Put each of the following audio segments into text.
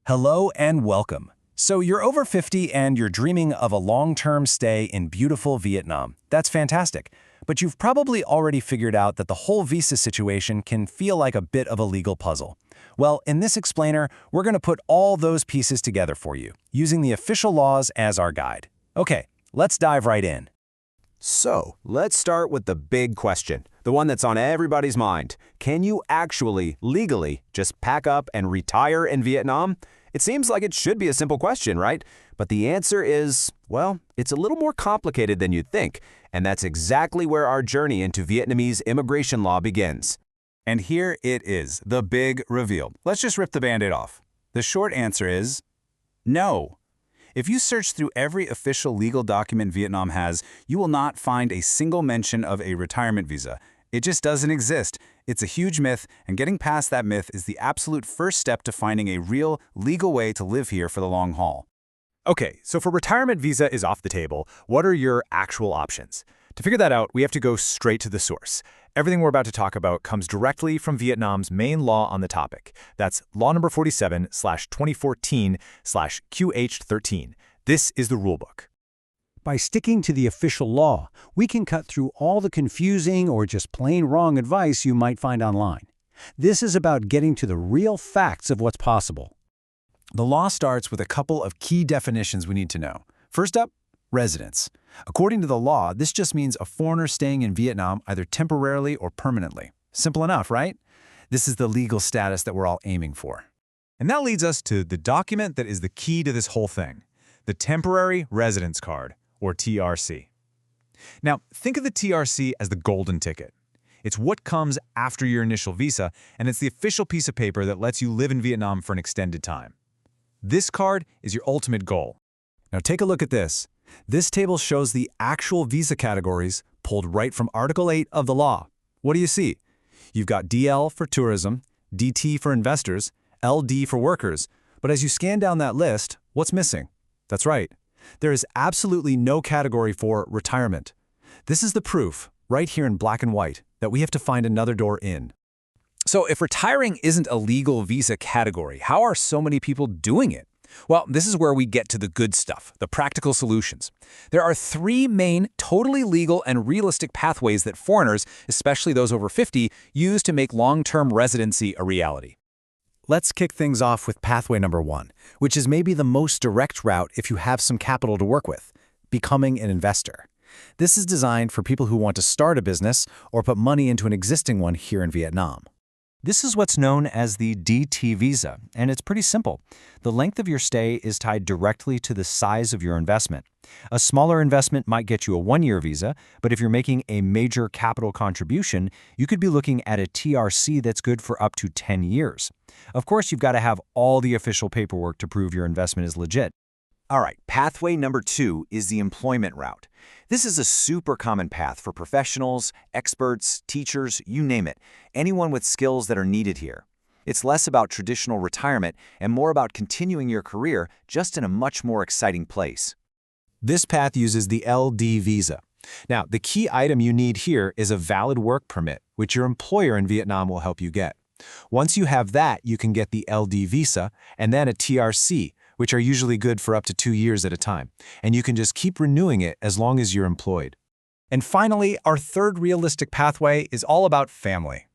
Hello and welcome. So you're over 50 and you're dreaming of a long-term stay in beautiful Vietnam. That's fantastic. But you've probably already figured out that the whole visa situation can feel like a bit of a legal puzzle. Well, in this explainer, we're going to put all those pieces together for you, using the official laws as our guide. Okay, let's dive right in. So, let's start with the big question, the one that's on everybody's mind. Can you actually, legally, just pack up and retire in Vietnam? It seems like it should be a simple question, right? But the answer is, well, it's a little more complicated than you'd think, and that's exactly where our journey into Vietnamese immigration law begins. And here it is, the big reveal. Let's just rip the Band-Aid off. The short answer is no. If you search through every official legal document Vietnam has, you will not find a single mention of a retirement visa. It just doesn't exist. It's a huge myth, and getting past that myth is the absolute first step to finding a real, legal way to live here for the long haul. Okay, so for retirement visa is off the table, what are your actual options? To figure that out, we have to go straight to the source. Everything we're about to talk about comes directly from Vietnam's main law on the topic. That's law number 47/2014/QH13. This is the rulebook. By sticking to the official law, we can cut through all the confusing or just plain wrong advice you might find online. This is about getting to the real facts of what's possible. The law starts with a couple of key definitions we need to know. First up, residence. According to the law, this just means a foreigner staying in Vietnam either temporarily or permanently. Simple enough, right? This is the legal status that we're all aiming for. And that leads us to the document that is the key to this whole thing, the Temporary Residence Card, or TRC. Now, think of the TRC as the golden ticket. It's what comes after your initial visa, and it's the official piece of paper that lets you live in Vietnam for an extended time. This card is your ultimate goal. Now take a look at this. This table shows the actual visa categories pulled right from Article 8 of the law. What do you see? You've got DL for tourism, DT for investors, LD for workers. But as you scan down that list, what's missing? That's right. There is absolutely no category for retirement. This is the proof, right here in black and white, that we have to find another door in. So if retiring isn't a legal visa category, how are so many people doing it? Well, this is where we get to the good stuff, the practical solutions. There are three main, totally legal and realistic pathways that foreigners, especially those over 50, use to make long-term residency a reality. Let's kick things off with pathway number 1, which is maybe the most direct route if you have some capital to work with, becoming an investor. This is designed for people who want to start a business or put money into an existing one here in Vietnam. This is what's known as the DT visa, and it's pretty simple. The length of your stay is tied directly to the size of your investment. A smaller investment might get you a 1-year visa, but if you're making a major capital contribution, you could be looking at a TRC that's good for up to 10 years. Of course, you've got to have all the official paperwork to prove your investment is legit. All right, pathway number 2 is the employment route. This is a super common path for professionals, experts, teachers, you name it, anyone with skills that are needed here. It's less about traditional retirement and more about continuing your career just in a much more exciting place. This path uses the LD visa. Now, the key item you need here is a valid work permit, which your employer in Vietnam will help you get. Once you have that, you can get the LD visa and then a TRC, which are usually good for up to 2 years at a time, and you can just keep renewing it as long as you're employed. And finally, our third realistic pathway is all about family.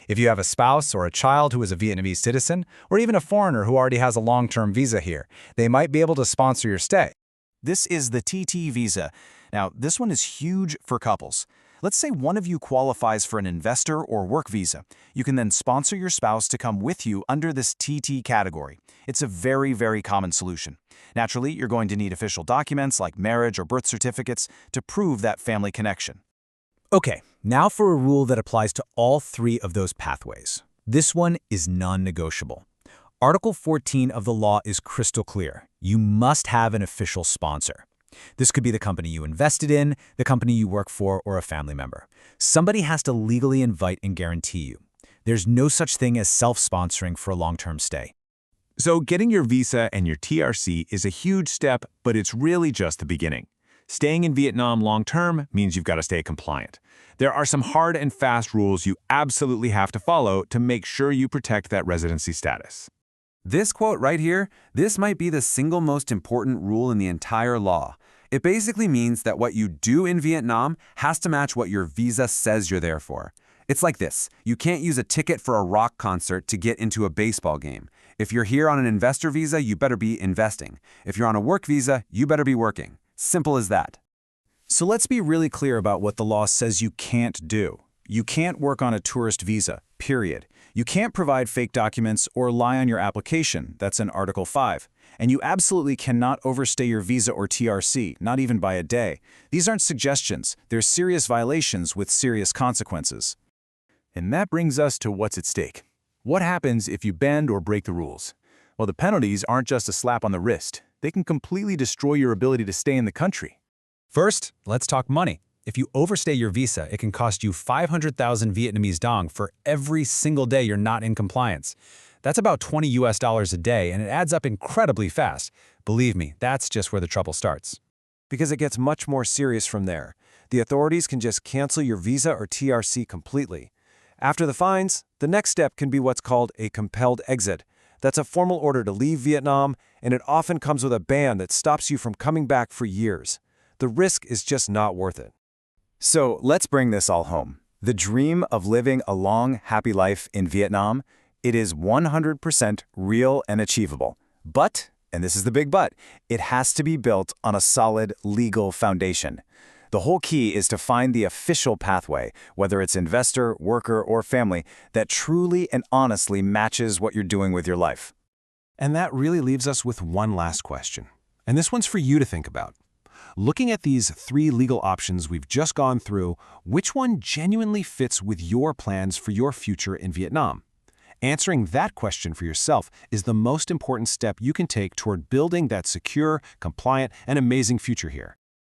If you have a spouse or a child who is a Vietnamese citizen, or even a foreigner who already has a long-term visa here, they might be able to sponsor your stay. This is the TT visa. Now, this one is huge for couples. Let's say one of you qualifies for an investor or work visa. You can then sponsor your spouse to come with you under this TT category. It's a very, very common solution. Naturally, you're going to need official documents like marriage or birth certificates to prove that family connection. Okay, now for a rule that applies to all three of those pathways. This one is non-negotiable. Article 14 of the law is crystal clear. You must have an official sponsor. This could be the company you invested in, the company you work for, or a family member. Somebody has to legally invite and guarantee you. There's no such thing as self-sponsoring for a long-term stay. So getting your visa and your TRC is a huge step, but it's really just the beginning. Staying in Vietnam long-term means you've got to stay compliant. There are some hard and fast rules you absolutely have to follow to make sure you protect that residency status. This quote right here, this might be the single most important rule in the entire law. It basically means that what you do in Vietnam has to match what your visa says you're there for. It's like this. You can't use a ticket for a rock concert to get into a baseball game. If you're here on an investor visa, you better be investing. If you're on a work visa, you better be working. Simple as that. So let's be really clear about what the law says you can't do. You can't work on a tourist visa, period. You can't provide fake documents or lie on your application. That's in Article 5. And you absolutely cannot overstay your visa or TRC, not even by a day. These aren't suggestions. They're serious violations with serious consequences. And that brings us to what's at stake. What happens if you bend or break the rules? Well, the penalties aren't just a slap on the wrist. They can completely destroy your ability to stay in the country. First, let's talk money. If you overstay your visa, it can cost you 500,000 Vietnamese dong for every single day you're not in compliance. That's about $20 a day, and it adds up incredibly fast. Believe me, that's just where the trouble starts. Because it gets much more serious from there. The authorities can just cancel your visa or TRC completely. After the fines, the next step can be what's called a compelled exit. That's a formal order to leave Vietnam, and it often comes with a ban that stops you from coming back for years. The risk is just not worth it. So let's bring this all home. The dream of living a long, happy life in Vietnam, it is 100% real and achievable. But, and this is the big but, it has to be built on a solid legal foundation. The whole key is to find the official pathway, whether it's investor, worker, or family, that truly and honestly matches what you're doing with your life. And that really leaves us with one last question. And this one's for you to think about. Looking at these 3 legal options we've just gone through, which one genuinely fits with your plans for your future in Vietnam? Answering that question for yourself is the most important step you can take toward building that secure, compliant, and amazing future here.